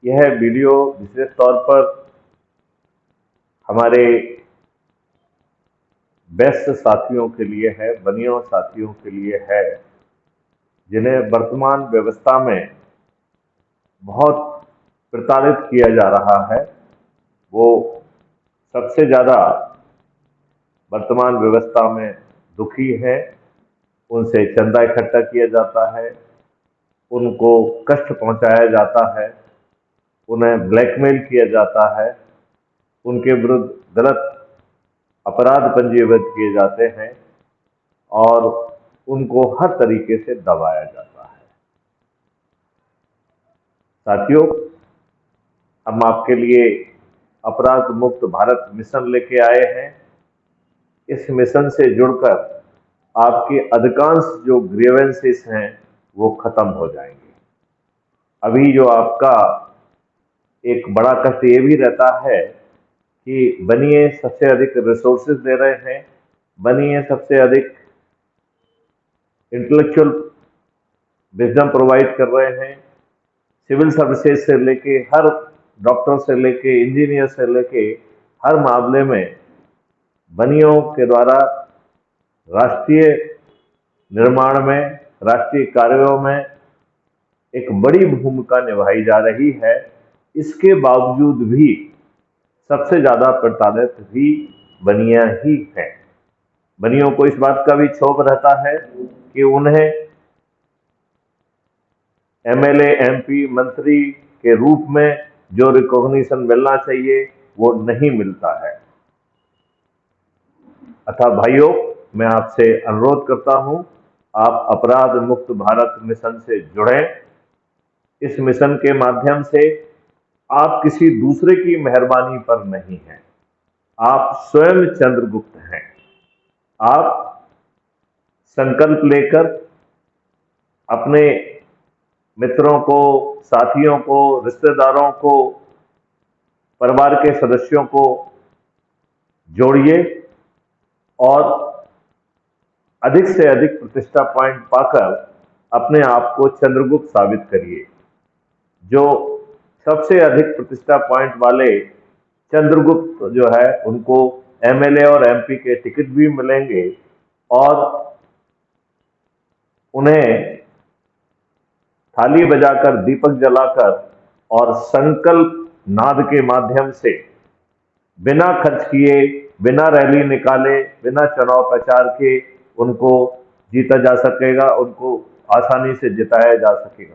यह वीडियो विशेष तौर पर हमारे बेस्ट साथियों के लिए है, बनियों साथियों के लिए है, जिन्हें वर्तमान व्यवस्था में बहुत प्रताड़ित किया जा रहा है। वो सबसे ज़्यादा वर्तमान व्यवस्था में दुखी है। उनसे चंदा इकट्ठा किया जाता है, उनको कष्ट पहुंचाया जाता है, उन्हें ब्लैकमेल किया जाता है, उनके विरुद्ध गलत अपराध पंजीबद्ध किए जाते हैं और उनको हर तरीके से दबाया जाता है। साथियों, हम आपके लिए अपराध मुक्त भारत मिशन लेके आए हैं। इस मिशन से जुड़कर आपके अधिकांश जो ग्रीवेंसेस हैं वो खत्म हो जाएंगे। अभी जो आपका एक बड़ा कष्ट ये भी रहता है कि बनिए सबसे अधिक रिसोर्सेज दे रहे हैं, बनिए सबसे अधिक इंटेलेक्चुअल विजडम प्रोवाइड कर रहे हैं। सिविल सर्विसेज से लेके हर डॉक्टर से लेके इंजीनियर से लेके हर मामले में बनियों के द्वारा राष्ट्रीय निर्माण में, राष्ट्रीय कार्यों में एक बड़ी भूमिका निभाई जा रही है। इसके बावजूद भी सबसे ज्यादा प्रताड़ित भी बनिया ही हैं। बनियों को इस बात का भी क्षोभ रहता है कि उन्हें एमएलए, एमपी, मंत्री के रूप में जो रिकॉग्निशन मिलना चाहिए वो नहीं मिलता है। अतः भाइयों, मैं आपसे अनुरोध करता हूं, आप अपराध मुक्त भारत मिशन से जुड़ें। इस मिशन के माध्यम से आप किसी दूसरे की मेहरबानी पर नहीं हैं, आप स्वयं चंद्रगुप्त हैं। आप संकल्प लेकर अपने मित्रों को, साथियों को, रिश्तेदारों को, परिवार के सदस्यों को जोड़िए और अधिक से अधिक प्रतिष्ठा पॉइंट पाकर अपने आप को चंद्रगुप्त साबित करिए। जो सबसे अधिक प्रतिष्ठा पॉइंट वाले चंद्रगुप्त जो है उनको एमएलए और एमपी के टिकट भी मिलेंगे और उन्हें थाली बजाकर, दीपक जलाकर और संकल्प नाद के माध्यम से बिना खर्च किए, बिना रैली निकाले, बिना चुनाव प्रचार के उनको जीता जा सकेगा, उनको आसानी से जिताया जा सकेगा।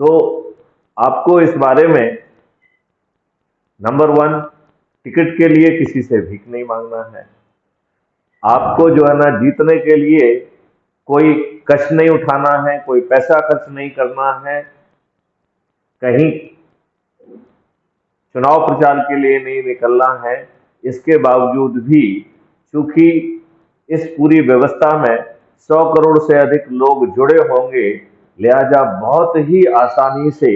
तो आपको इस बारे में नंबर 1, टिकट के लिए किसी से भीख नहीं मांगना है। आपको जो है ना, जीतने के लिए कोई कष्ट नहीं उठाना है, कोई पैसा खर्च नहीं करना है, कहीं चुनाव प्रचार के लिए नहीं निकलना है। इसके बावजूद भी चूंकि इस पूरी व्यवस्था में 100 करोड़ से अधिक लोग जुड़े होंगे, लिहाजा बहुत ही आसानी से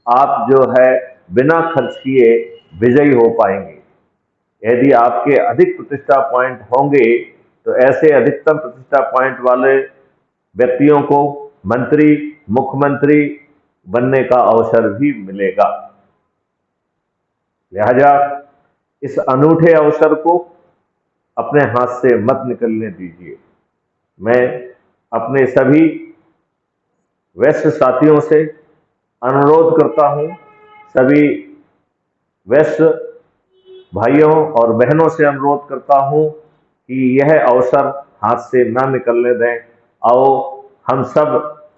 आप जो है बिना खर्च किए विजयी हो पाएंगे। यदि आपके अधिक प्रतिष्ठा पॉइंट होंगे तो ऐसे अधिकतम प्रतिष्ठा पॉइंट वाले व्यक्तियों को मंत्री, मुख्यमंत्री बनने का अवसर भी मिलेगा। लिहाजा इस अनूठे अवसर को अपने हाथ से मत निकलने दीजिए। मैं अपने सभी वैश्य साथियों से अनुरोध करता हूं, सभी वैश्य भाइयों और बहनों से अनुरोध करता हूं कि यह अवसर हाथ से ना निकलने दें। आओ हम सब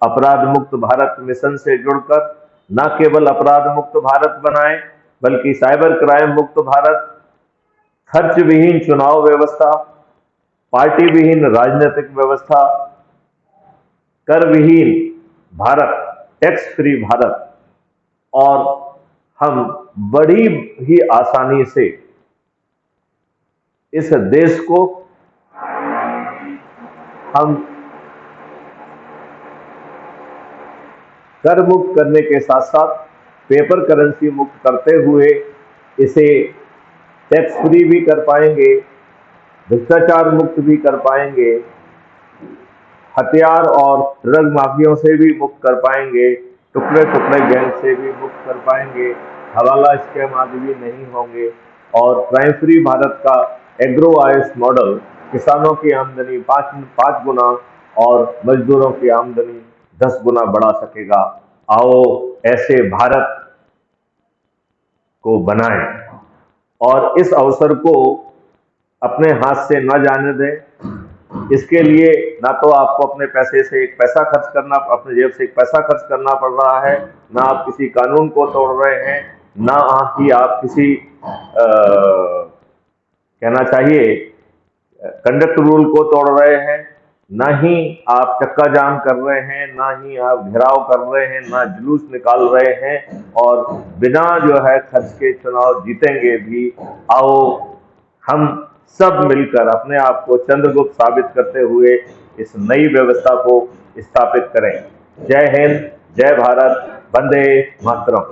अपराध मुक्त भारत मिशन से जुड़कर न केवल अपराध मुक्त भारत बनाएं, बल्कि साइबर क्राइम मुक्त भारत, खर्च विहीन चुनाव व्यवस्था, पार्टी विहीन राजनीतिक व्यवस्था, कर विहीन भारत, टैक्स फ्री भारत, और हम बड़ी ही आसानी से इस देश को हम कर मुक्त करने के साथ साथ पेपर करेंसी मुक्त करते हुए इसे टैक्स फ्री भी कर पाएंगे, भ्रष्टाचार मुक्त भी कर पाएंगे, हथियार और ड्रग माफियों से भी मुक्त कर पाएंगे, टुकड़े टुकड़े गैंग से भी मुक्त कर पाएंगे, हवाला स्कैम आदि भी नहीं होंगे और क्राइम फ्री भारत का एग्रो आईएएस मॉडल किसानों की आमदनी पाँच गुना और मजदूरों की आमदनी 10 गुना बढ़ा सकेगा। आओ ऐसे भारत को बनाएं और इस अवसर को अपने हाथ से न जाने दें। इसके लिए ना तो आपको अपने पैसे से एक पैसा खर्च करना, अपने जेब से एक पैसा खर्च करना पड़ रहा है, ना आप किसी कानून को तोड़ रहे हैं, ना ही आप किसी कहना चाहिए कंडक्ट रूल को तोड़ रहे हैं, ना ही आप चक्का जाम कर रहे हैं, ना ही आप घेराव कर रहे हैं, ना जुलूस निकाल रहे हैं और बिना जो है खर्च के चुनाव जीतेंगे भी। आओ हम सब मिलकर अपने आप को चंद्रगुप्त साबित करते हुए इस नई व्यवस्था को स्थापित करें। जय हिंद, जय भारत, वंदे मातरम।